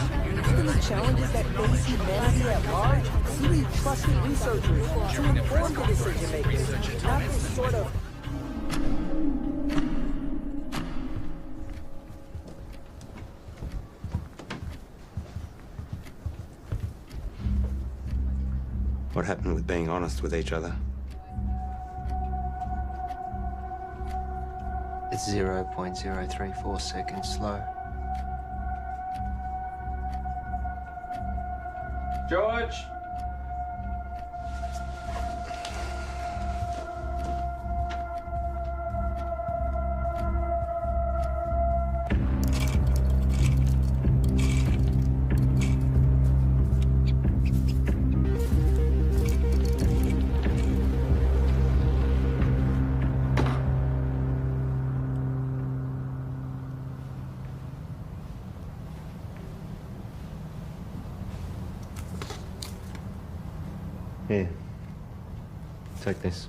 Given the challenges that face humanity at large, you need trusted researchers to inform the decision makers, not this sort of... What happened with being honest with each other? It's 0.034 seconds slow. George! Here. Take this.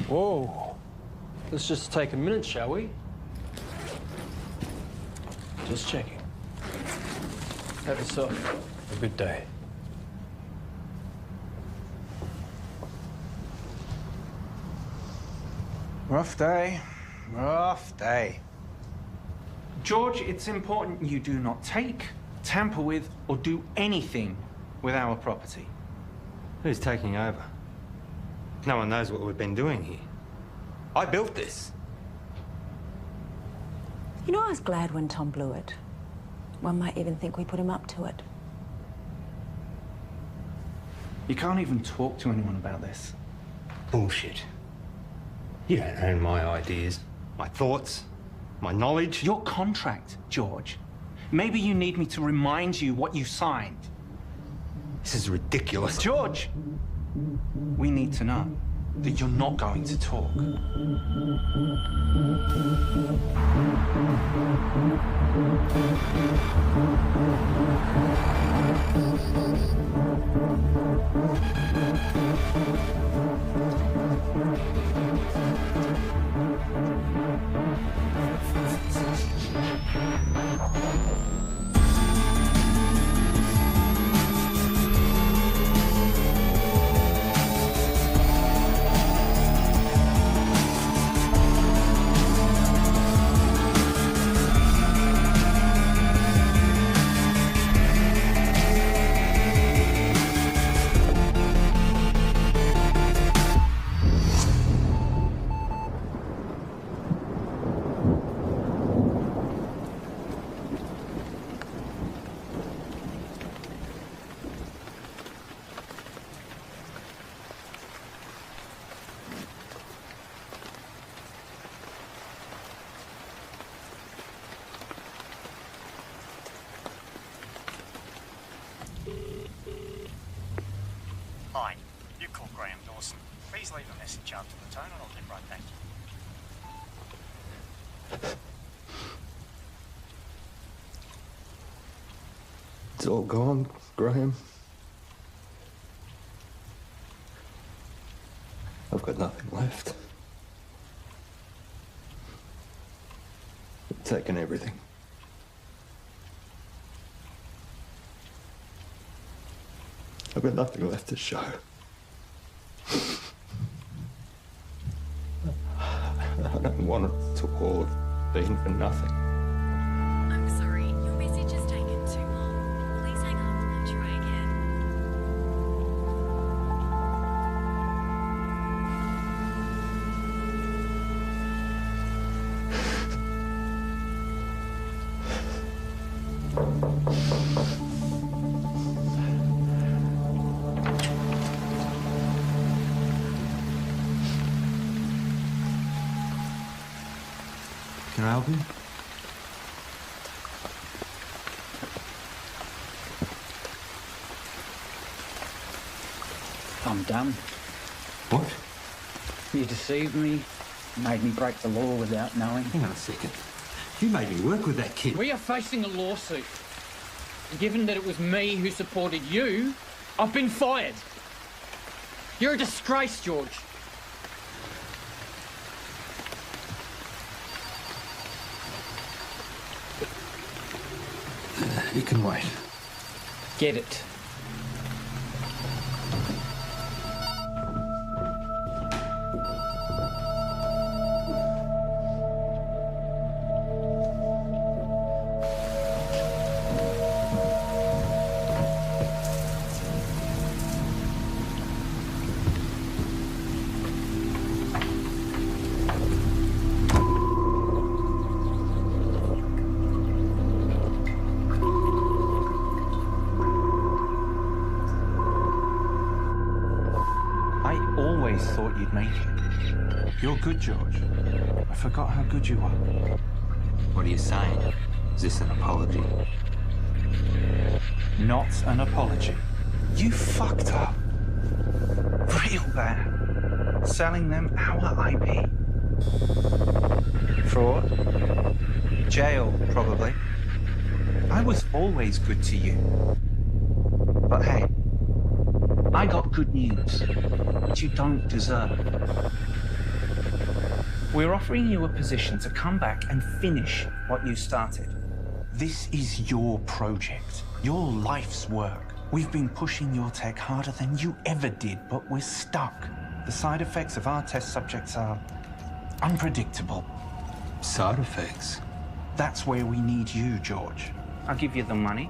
Whoa. Let's just take a minute, shall we? Just checking. Have yourself a good day. Rough day. Rough day. George, it's important you do not take, tamper with, or do anything with our property. Who's taking over? No one knows what we've been doing here. I built this. You know, I was glad when Tom blew it. One might even think we put him up to it. You can't even talk to anyone about this. Bullshit. You don't own my ideas, my thoughts, my knowledge. Your contract, George. Maybe you need me to remind you what you signed. This is ridiculous. George! We need to know that you're not going to talk. Hi, you call Graham Dawson. Please leave a message after the tone and I'll get right back to you. It's all gone, Graham. I've got nothing left. They've taken everything. I've got nothing left to show. I don't want it to all have been for nothing. I'm sorry, your message has taken too long. Please hang up and try again. Can I help you? I'm done. What? You deceived me, made me break the law without knowing. Hang on a second. You made me work with that kid. We are facing a lawsuit. Given that it was me who supported you, I've been fired. You're a disgrace, George. You can wait. Get it. always thought you'd make it. You're good, George. I forgot how good you are. What are you saying? Is this an apology? Not an apology. You fucked up. Real bad. Selling them our IP. Fraud. Jail, probably. I was always good to you. But hey, I got good news, which you don't deserve. We're offering you a position to come back and finish what you started. This is your project, your life's work. We've been pushing your tech harder than you ever did, but we're stuck. The side effects of our test subjects are unpredictable. Side effects? That's where we need you, George. I'll give you the money,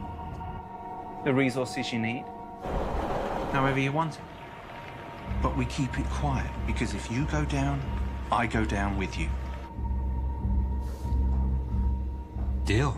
the resources you need, however you want it. But we keep it quiet, because if you go down, I go down with you. Deal.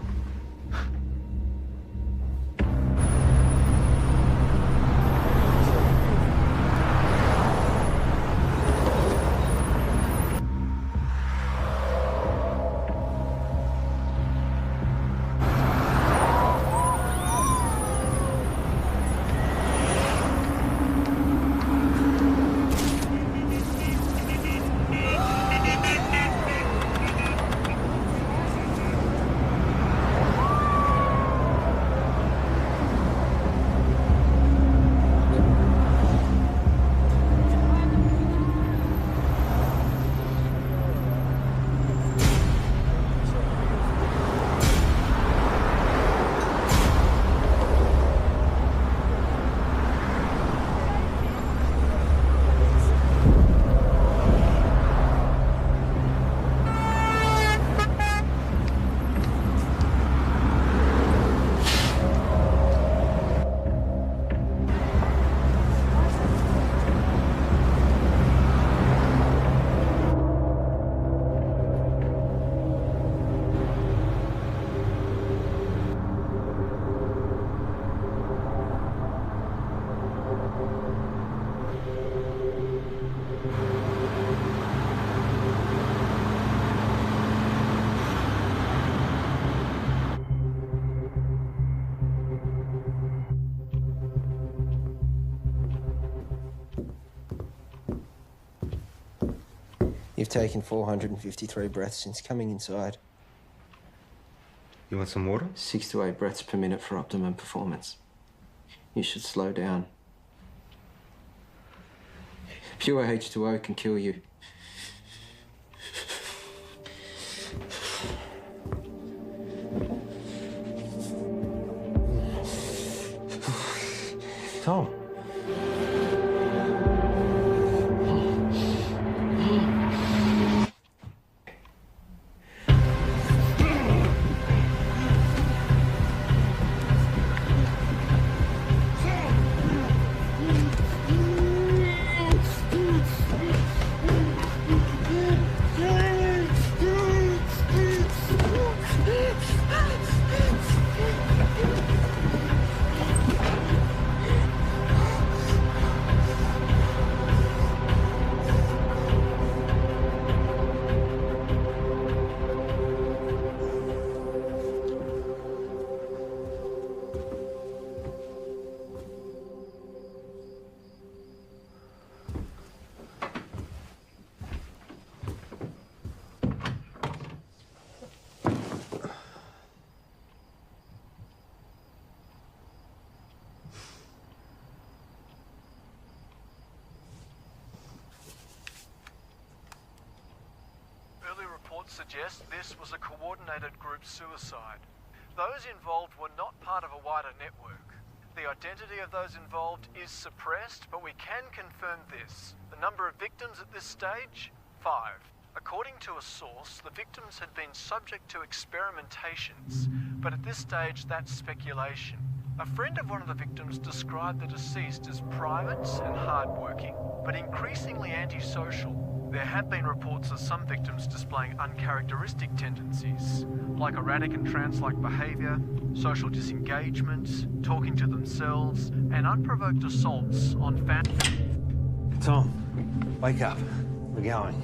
You've taken 453 breaths since coming inside. You want some water? 6 to 8 breaths per minute for optimum performance. You should slow down. Pure H2O can kill you. Tom. Suggest this was a coordinated group suicide. Those involved were not part of a wider network. The identity of those involved is suppressed, but we can confirm this. The number of victims at this stage? 5. According to a source, the victims had been subject to experimentations, but at this stage that's speculation. A friend of one of the victims described the deceased as private and hardworking, but increasingly antisocial. There have been reports of some victims displaying uncharacteristic tendencies, like erratic and trance-like behaviour, social disengagement, talking to themselves, and unprovoked assaults on family. Tom, wake up. We're going.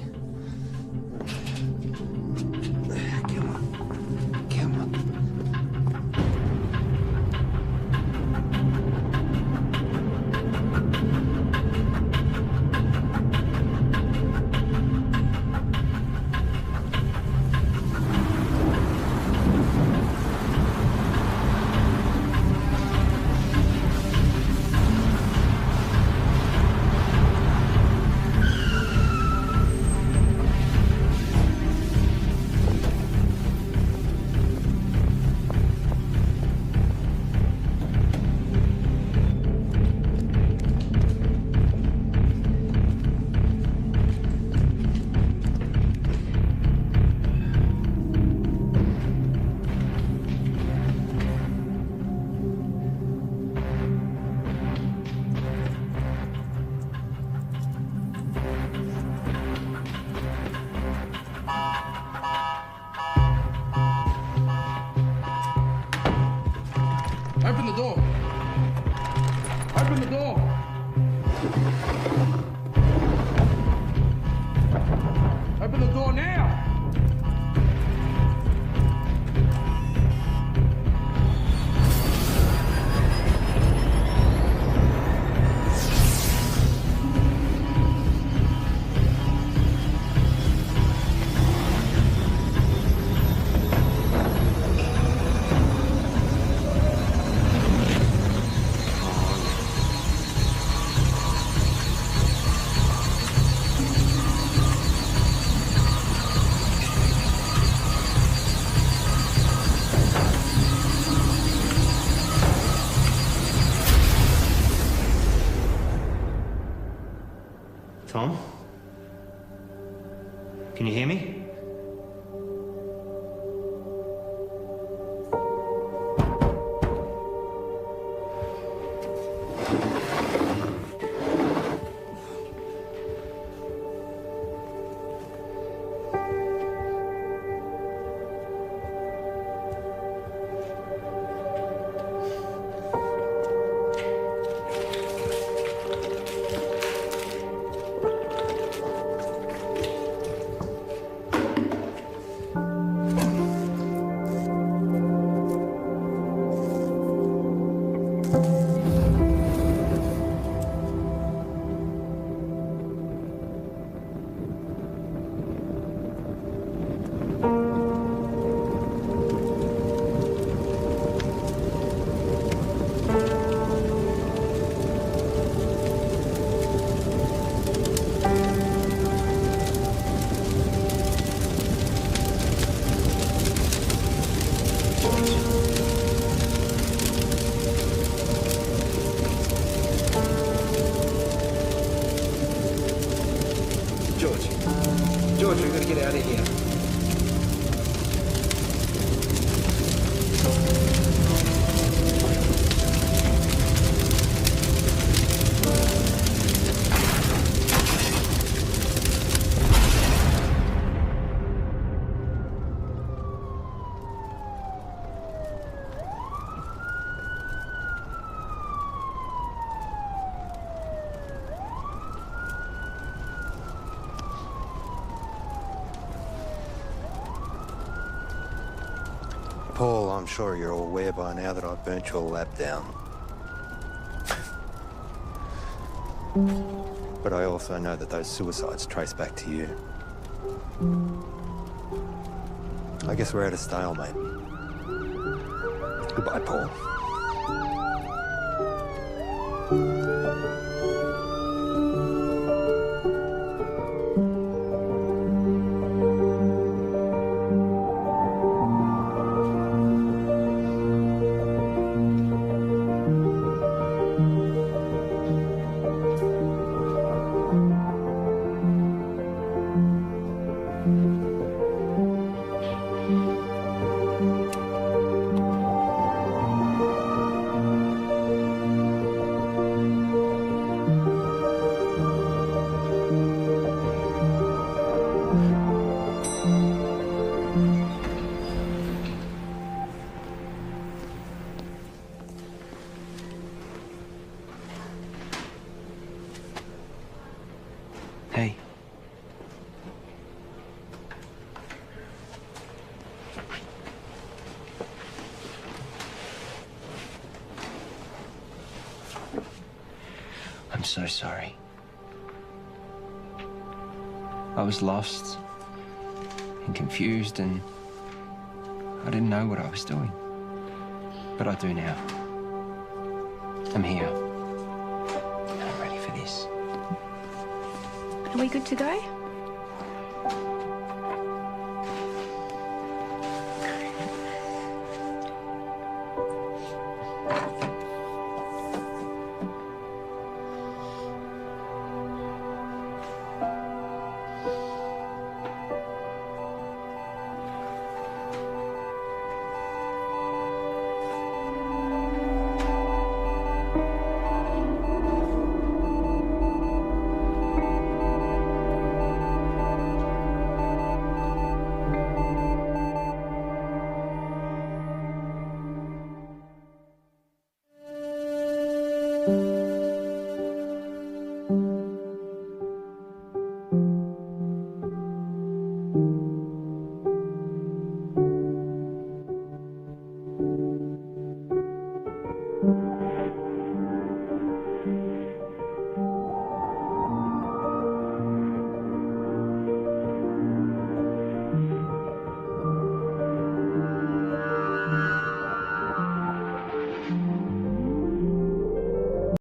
Come on. Come on. Open the door. Open the door. Open the door now. Tom? Can you hear me? George, we've got to get out of here. Paul, I'm sure you're aware by now that I've burnt your lab down. But I also know that those suicides trace back to you. I guess we're at a stalemate. Goodbye, Paul. so sorry. I was lost and confused, and I didn't know what I was doing. But I do now. I'm here. I'm ready for this. Are we good to go? you.